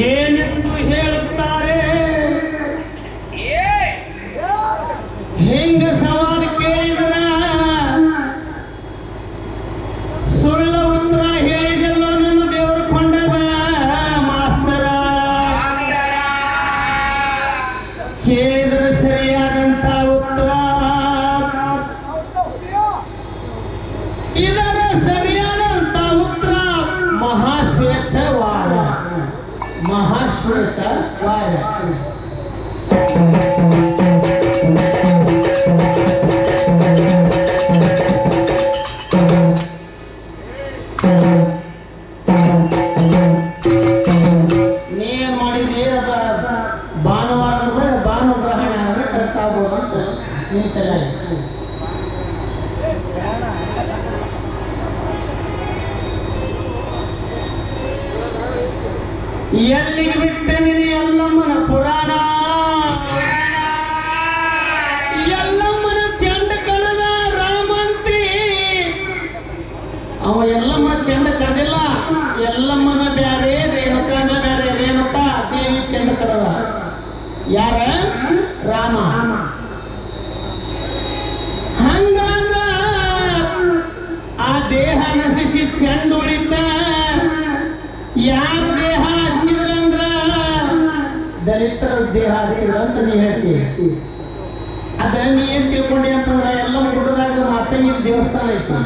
ಏನೆಂದು ಹೇಳುತ್ತಾರೆ. ಹೆಂಗ ಸವಾಲು ಕೇಳಿದ್ರ ಸುಳ್ಳ ಉತ್ತರ ಹೇಳಿದೆಲ್ಲ ನನ್ನ ದೇವರು ಕೊಂಡದ ಮಾಸ್ತರ. ಕೇಳಿದ್ರ ಸರಿಯಾದಂತ ಉತ್ತರ, ಇದರ ಸರಿಯಾದಂತ ಉತ್ತರ ಮಹಾಶ್ವೇತವಾರ. ಮಹಾಶ್ವೇತವಾರ. ನೀನ್ ಮಾಡಿದ್ರಿ ಅದ ಭಾನುವಾರ ಅಂದ್ರೆ ಭಾನುಗ್ರಹಣ ಅಂದ್ರೆ ಕರೆಕ್ಟ್ ಆಗ್ಬೋದು ಅಂತ ನಿಂತಲ್ಲ. ಎಲ್ಲಿಗೆ ಬಿಟ್ಟೆ ನೀನು ಎಲ್ಲಮ್ಮನ ಪುರಾಣ. ಎಲ್ಲಮ್ಮನ ಚೆಂಡ ಕಳೆದ ರಾಮಂತ್ರಿ. ಅವ ಎಲ್ಲಮ್ಮ ಚೆಂಡ ಕಳೆದಿಲ್ಲ. ಎಲ್ಲಮ್ಮನ ಬ್ಯಾರೆ, ರೇಣುಕಾನ ಬ್ಯಾರೆ. ರೇಣುಕಾ ದೇವಿ ಚೆಂಡ ಕಳೆದ. ಯಾರ? ರಾಮ. ಹಂಗಾದ್ರ ಆ ದೇಹ ನಶಿಸಿ ಚೆಂಡ ಉಳಿತ. ಯಾರ ದೇಹ ಹಚ್ಚಿದ್ರಂದ್ರ ದಲಿತರ ದೇಹ ಹಚ್ಚಿದ್ರ ಅಂತ ನೀವ್ ಹೇಳ್ತೀವಿ. ಅದ ನೀ ಏನ್ ತಿಳ್ಕೊಂಡಿ ಅಂತಂದ್ರ ಎಲ್ಲ ಗುಡ್ಡದಾಗ ಮಾತಂಗಿನ ದೇವಸ್ಥಾನ ಐತಿ.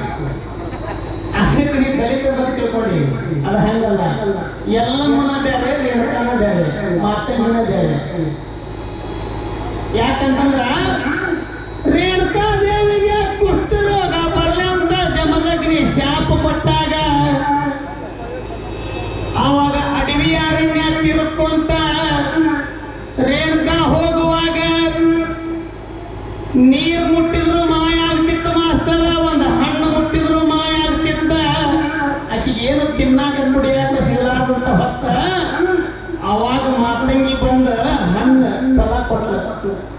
ಅದಕ್ಕೆ ನೀ ದಲಿತರ ತಿಳ್ಕೊಂಡಿ. ಅದ ಹಂಗಲ್ಲ. ಎಲ್ಲಮ್ಮನ ಬೇರೆ, ರೇಣುಕಾನ ಬೇರೆ, ಮಾತಂಗಿನ ಬೇರೆ. ಯಾಕಂತಂದ್ರ ರೇಣುಕಾ ದೇವಿಗೆ ಕುಷ್ಠರೋಗ ಬರ್ಲಂತ ಜಮದಗ್ನಿ ಶಾಪ ಕೊಟ್ಟಾಗ ಆವಾಗ ಅಡವಿ ಅರಣ್ಯ ತಿರುಕೊಂತ ರೇಣುಕಾ ಹೋಗುವಾಗ ನೀರು ಮುಟ್ಟಿದ್ರು ಮಾಯ ಆಗ್ತಿತ್ತ ಮಾಸ್ತರ. ಒಂದು ಹಣ್ಣು ಮುಟ್ಟಿದ್ರು ಮಾಯ ಆಗ್ತಿತ್ತ. ಆಕೆಗೆ ಏನು ತಿನ್ನಾಕ ಕುಡಿಯಾಕ ಸಿಗಲಾರ್ದಂತ ಹೊತ್ತ ಅವಾಗ ಮಾತಂಗಿ ಬಂದ ಹಣ್ಣು ಫಲ ಕೊಟ್ಟ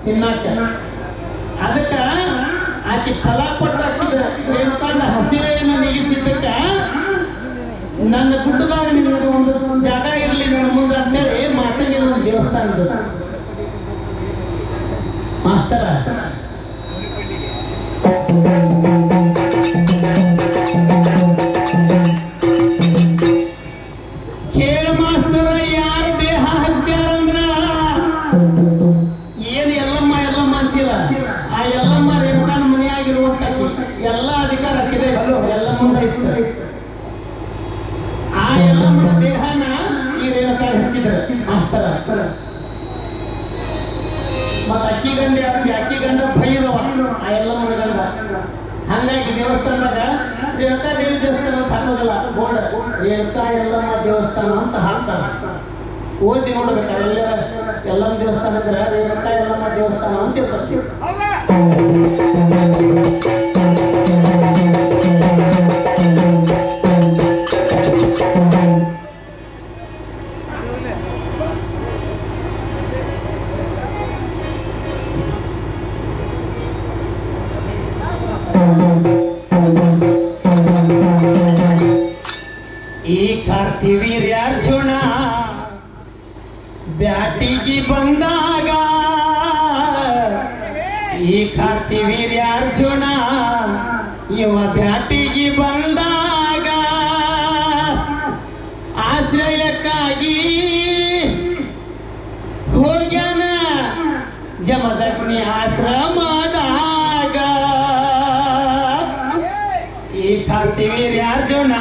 ತಿನ್ನಾಕ. ಅದಕ್ಕ ಆಕೆ ಫಲ ಕೊಟ್ಟ ರೇಣುಕಾದ ಹಸಿವೆಯನ್ನು ನಿಗಿಸಿದ್ದಕ್ಕ ನನ್ನ ಗುಡ್ಡದಾಗ ನಿಮಗೆ ಒಂದು ಜಾಗ ಇರಲಿ ನನ್ನ ಮುಂದೆ ಅಂತೇಳಿ ಮಾತಂಗಿ ಒಂದು ದೇವಸ್ಥಾನದ ಮಾಸ್ತರ. ಕೇಳ ಮಾಸ್ತರ, ಯಾರ ದೇಹ ಹಚ್ಚಾರಂದ್ರ ಏನು ಎಲ್ಲಮ್ಮ ಎಲ್ಲಮ್ಮ ಅಂತಿಲ್ಲ. ಆ ಎಲ್ಲಮ್ಮ ರೇಣುಕಾನ ಮನೆಯಾಗಿರುವಂತ ಎಲ್ಲ ಅಧಿಕಾರ ಹಾಕಿದೆ. ಎಲ್ಲ ಮುಂದೆ ಇತ್ತು. ಆ ಎಲ್ಲಮ್ಮನ ದೇಹನ ಈ ರೇಣುಕಾ ಹಚ್ಚಿದ್ರು ಮಾಸ್ತರ. ಮತ್ತ ಅಕ್ಕಿ ಗಂಡ ಭೈರವ ಆ ಎಲ್ಲಮ್ಮನ ಗಂಡ. ಹಂಗಾಗಿ ದೇವಸ್ಥಾನದಾಗ ರೇಣುಕಾ ದೇವಿ ದೇವಸ್ಥಾನ ಅಂತ ಹಾಕೋದಿಲ್ಲ, ಬೋರ್ಡ್ ರೇಣುಕಾ ಎಲ್ಲಮ್ಮ ದೇವಸ್ಥಾನ ಅಂತ ಹಾಕ್ತಾರ. ಓದಿ ನೋಡ್ಬೇಕಾರೆ ಎಲ್ಲಮ್ಮ ದೇವಸ್ಥಾನ ಇದ್ರೆ ರೇಣುಕಾ ಎಲ್ಲಮ್ಮ ದೇವಸ್ಥಾನ ಅಂತ ಇರ್ತದೆ. ಈ ಕಾರ್ತಿವೀರ್ಯಾರ್ಜುನ ಬ್ಯಾಟಿಗೆ ಬಂದಾಗ, ಈ ಕಾರ್ತಿವೀರ್ಯಾರ್ಜುನ ಇವ ಬ್ಯಾಟಿಗೆ ಬಂದಾಗ ಆಶ್ರಯಕ್ಕಾಗಿ ಹೋಗ್ಯಾನ ಜಮದಗ್ನಿ ಆಶ್ರಮದಾಗ. ಈ ಕಾರ್ತಿವೀರ್ಯಾರ್ಜುನ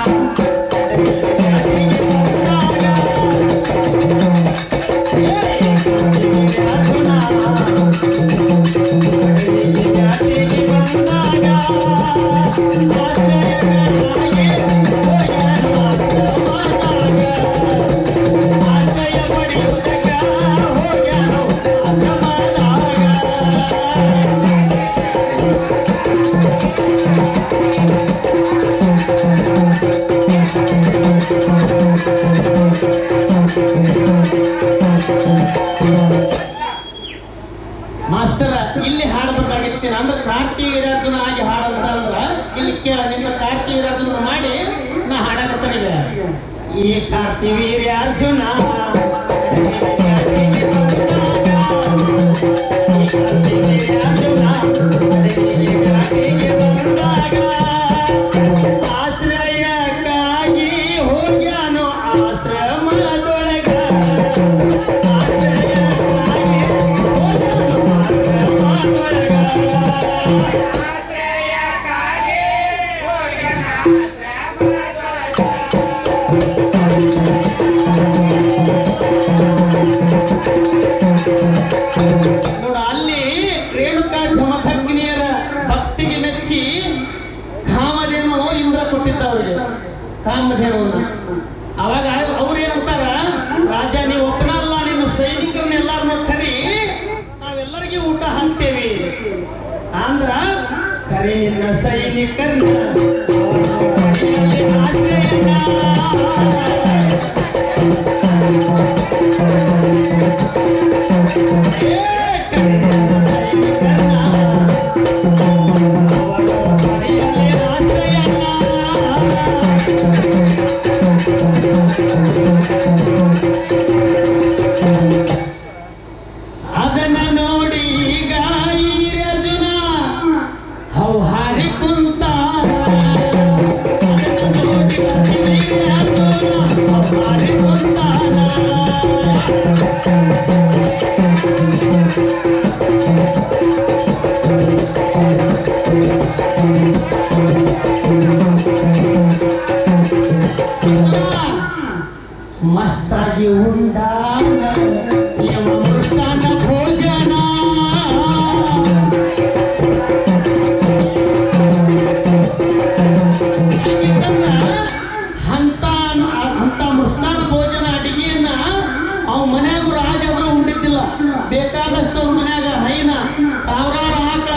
ಮಾಸ್ತರ ಇಲ್ಲಿ ಹಾಡಬೇಕಾಗಿರ್ತೀನಿ ಅಂದ್ರೆ ಕಾರ್ತಿವೀರ್ಯಾರ್ಜುನ ಆಗಿ ಹಾಡಂತ ಅಂದ್ರ ಇಲ್ಲಿ ಕೇಳ ನಿನ್ನ ಕಾರ್ತಿವೀರ್ಯಾರ್ಜುನ ಮಾಡಿ ನಾ ಹಾಡಕತ್ತನಿಗೆ. ಈ ಕಾರ್ತಿವೀರ್ಯಾರ್ಜುನ ಕಾಮಧೇವನ. ಅವಾಗ ಅವ್ರು ಏನಂತಾರ, ರಾಜ ನೀವು ಒಬ್ಬನಲ್ಲ, ನಿನ್ನ ಸೈನಿಕರನ್ನ ಎಲ್ಲಾರನ್ನೂ ಕರಿ, ನಾವೆಲ್ಲರಿಗೂ ಊಟ ಹಾಕ್ತೇವಿ ಅಂದ್ರ, ಕರಿ ನಿನ್ನ ಸೈನಿಕರನ್ನ ಅದನ್ನ ನೋಡಿ ಈಗ ಈ ಅರ್ಜುನ ಹೌ ಹಾರಿ ಕುಂತ, ಹಾರಿ ಕುಂತಾನ. ಮಸ್ತಾಗಿ ಉಂಡಾನ ಯಮ ಮೃಷ್ಟಾನ ಭೋಜನ, ಅಂತ ಮೃಷ್ಟಾನ ಭೋಜನ ಅಡಿಗೆಯನ್ನ ಅವ ಮನ್ಯಾಗ ರಾಜಾದ್ರೂ ಉಂಡಿದ್ದಿಲ್ಲ. ಬೇಕಾದಷ್ಟು ಅವ್ರ ಮನ್ಯಾಗ ಹೈನ ಸಾವಿರಾರು ಆಕಳ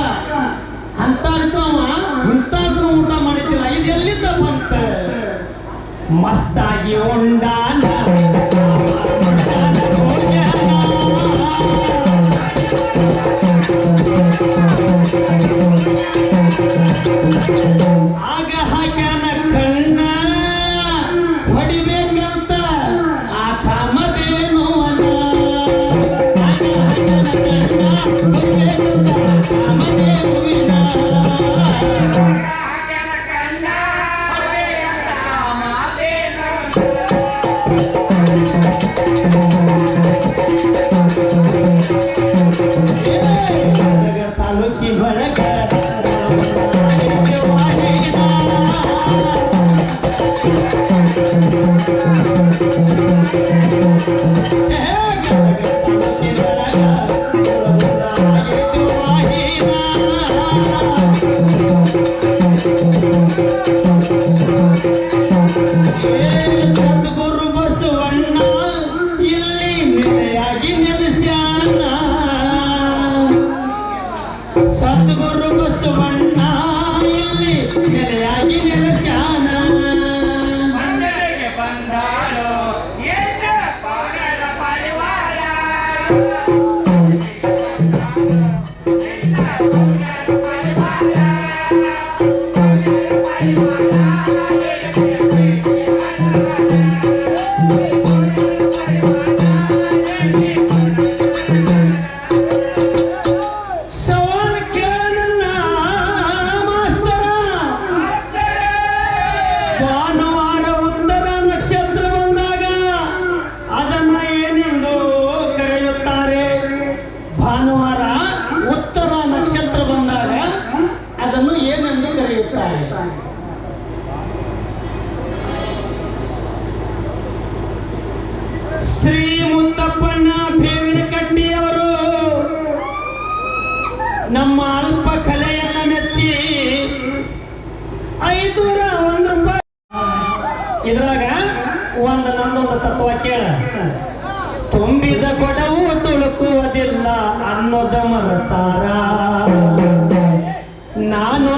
ಅಂತಾದ್ರು ಅವ ಇಂತಾದ್ರೂ ಊಟ ಮಾಡಿದ್ದಿಲ್ಲ. ಇದು ಎಲ್ಲಿಂದ ಬಂತ? ಮಸ್ತಾಗಿ ಉಂಡಾನ ಆಗ ಹಾಕ್ಯಾನ ಕಣ್ಣ ಹೊಡಿಬೇಕಂತ ಆ ಕಾಮಧೇನು ಅನ್ನ. ಆಗ ಹಾಕ್ಯಾನ ಕಣ್ಣ ಹೊಡಿಬೇಕಂತ ಕಾಮಧೇನುವಿನ. ತಾಲೂಕಿನೊಳಗ ಸದ್ಗುರು ಬಸವಣ್ಣ ಇಲ್ಲಿ ನೆಲೆಯಾಗಿ ನೆಲೆಸ್ಯಾನ. ಸದ್ಗುರು ಬಸವಣ್ಣ ಇಲ್ಲಿ ನೆಲೆಯಾಗಿ ನೆಲೆಸ್ಯಾನ. ಭಾನುವಾರ ಉತ್ತರ ನಕ್ಷತ್ರ ಬಂದಾಗ ಅದನ್ನ ಏನೆಂದು ಕರೆಯುತ್ತಾರೆ? ಭಾನುವಾರ ಉತ್ತರ ನಕ್ಷತ್ರ ಬಂದಾಗ ಅದನ್ನು ಏನೆಂದು ಕರೆಯುತ್ತಾರೆ? ಶ್ರೀ ಮುತ್ತಪ್ಪಣ್ಣ ಬೇವಿನಕಟ್ಟಿಯವರು ನಮ್ಮ ಅಲ್ಪ ಕಲೆಯನ್ನ ಮೆಚ್ಚಿ 501 ರೂಪಾಯಿ. ಇದ್ರಾಗ ನಂದೊಂದು ತತ್ವ ಕೇಳ. ತುಂಬಿದ ಕೊಡವು ತುಳುಕುವುದಿಲ್ಲ ಅನ್ನೋದ ಮರತಾರ. ನಾನು